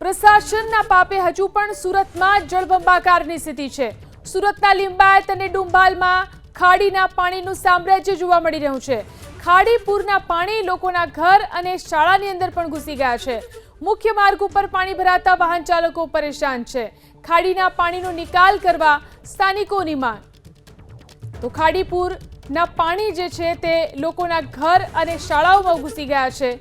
પ્રશાસનના પાપે હજુ પણ સુરતમાં જળબંબાકારની સ્થિતિ છે। સુરતના લિંબાયત અને ડુંબાલમાં ખાડીના પાણીનું સામ્રાજ્ય જોવા મળી રહ્યું છે। ખાડી પૂરના પાણી લોકોના ઘર અને શાળાની અંદર પણ ઘૂસી ગયા છે। મુખ્ય માર્ગ ઉપર પાણી ભરાતા વાહન ચાલકો પરેશાન છે। ખાડીના પાણીનો નિકાલ કરવા સ્થાનિકોની માંગ। તો ખાડીપુરના પાણી જે છે તે લોકોના ઘર અને શાળાઓમાં ઘૂસી ગયા છે।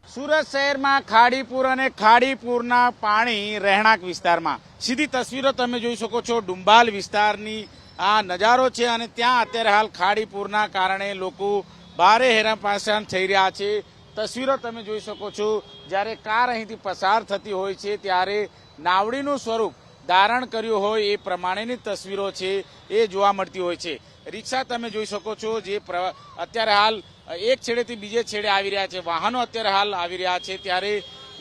સુરત શહેરમાં ખાડીપુર અને ખાડીપુરના પાણી રહેણાંક વિસ્તારમાં સીધી તસવીરો તમે જોઈ શકો છો। ડુંબાલ વિસ્તારની આ નજારો છે અને ત્યાં અત્યારે હાલ ખાડીપુરના કારણે લોકો ભારે હેરાન પરેશાન થઈ રહ્યા છે। તસવીરો તમે જોઈ શકો છો। જ્યારે કાર અહીંથી પસાર થતી હોય છે ત્યારે નાવડીનું સ્વરૂપ ધારણ કર્યું હોય એ પ્રમાણેની તસવીરો છે એ જોવા મળતી હોય છે। રિક્ષા તમે જોઈ શકો છો જે અત્યારે હાલ એક છેડેથી બીજે છેડે આવી રહ્યા છે। વાહનો અત્યારે હાલ આવી રહ્યા છે ત્યારે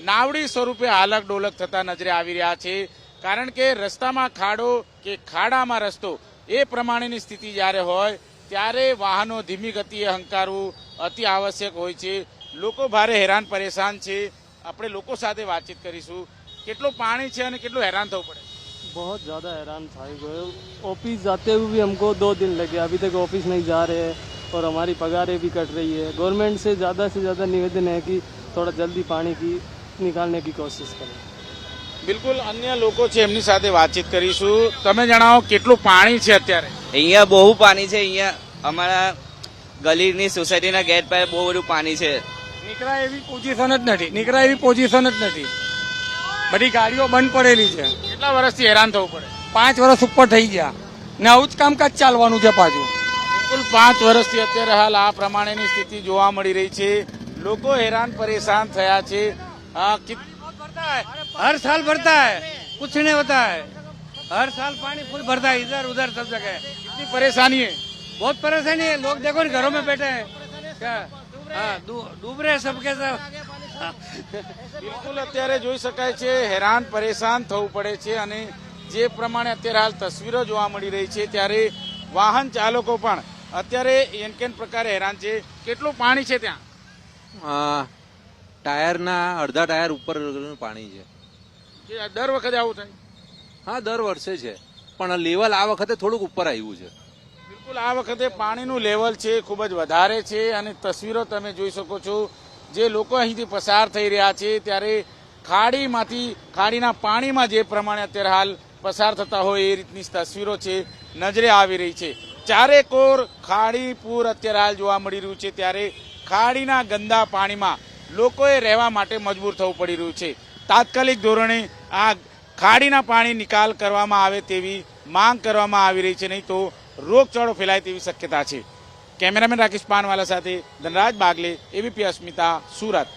નાવડી સ્વરૂપે હાલક ડોલક થતા નજરે આવી રહ્યા છે। કારણ કે રસ્તામાં ખાડો કે ખાડામાં રસ્તો એ પ્રમાણેની સ્થિતિ જ્યારે હોય ત્યારે વાહનો ધીમી ગતિએ હંકારવું અતિ આવશ્યક હોય છે। લોકો ભારે હેરાન પરેશાન છે। આપણે લોકો સાથે વાતચીત કરીશું। કેટલું પાણી છે અને કેટલું હેરાન થવું પડે? बहुत ज़्यादा हैरान था। ऑफिस जाते हुए भी हमको 2 दिन लगे, अभी तक ऑफिस नहीं जा रहे हैं और हमारी पगारें भी कट रही है। गवर्नमेंट से ज़्यादा निवेदन है कि थोड़ा जल्दी पानी की निकालने की कोशिश करें। બિલકુલ અન્ય લોકો છે એમની સાથે વાતચીત કરીશું। તમે જણાવો કેટલું પાણી છે અત્યારે? અહીંયા બહુ પાણી છે। અહીંયા અમારા ગલીની સોસાયટીના ગેટ પાસે બહુ બધું પાણી છે। નીકળાય એવી પોઝિશન જ નથી। બધી ગાડીઓ બંધ પડેલી છે। કેટલા વર્ષથી હેરાન થવું પડે? 5 વર્ષ ઉપર થઈ ગયા ને આવું જ કામકાજ ચાલવાનું છે પાછું। બિલકુલ 5 વર્ષથી અત્યારે હાલ આ પ્રમાણેની સ્થિતિ જોવા મળી રહી છે। લોકો હેરાન પરેશાન થયા છે। हर साल भरता है, कुछ नहीं होता है। हर साल पानी फुल भरता है, इधर उधर सब जगह। कितनी परेशानी है? बहुत परेशानी है। लोग देखो ना घरों में बैठे हैं, क्या हाँ डूब रहे सबके सब। બિલકુલ અત્યારે જોઈ શકાય છે હેરાન પરેશાન થવું પડે છે અને જે પ્રમાણે અત્યારે હાલ તસવીરો જોવા મળી રહી છે ત્યારે વાહન ચાલકો પણ અત્યારે એનકેન પ્રકારે હેરાન છે। કેટલું પાણી છે ત્યાં? ટાયરના અડધા ટાયર ઉપર પાણી છે। કે દર વખતે આવું થાય? હા, દર વર્ષે છે, પણ લેવલ આ વખતે થોડુંક ઉપર આવ્યું છે। બિલકુલ આ વખતે પાણીનું લેવલ છે ખૂબ જ વધારે છે અને તસવીરો તમે જોઈ શકો છો। જે લોકો અહીંથી પસાર થઈ રહ્યા છે ત્યારે ખાડીના પાણીમાં જે પ્રમાણે અત્યારે હાલ પસાર થતા હોય એ રીતની તસવીરો છે નજરે આવી રહી છે। ચારે કોર ખાડીપુર અત્યારે હાલ જોવા મળી રહ્યું છે ત્યારે ખાડીના ગંદા પાણીમાં લોકોએ રહેવા માટે મજબૂર થવું પડી રહ્યું છે। તાત્કાલિક ધોરણે આ ખાડીના પાણી નિકાલ કરવામાં આવે તેવી માંગ કરવામાં આવી રહી છે, નહીં તો રોગચાળો ફેલાય તેવી શક્યતા છે। કેમેરામેન રાકેશ પાનવાલા સાથે ધનરાજ બાગલે, એબીપી અસ્મિતા, સુરત।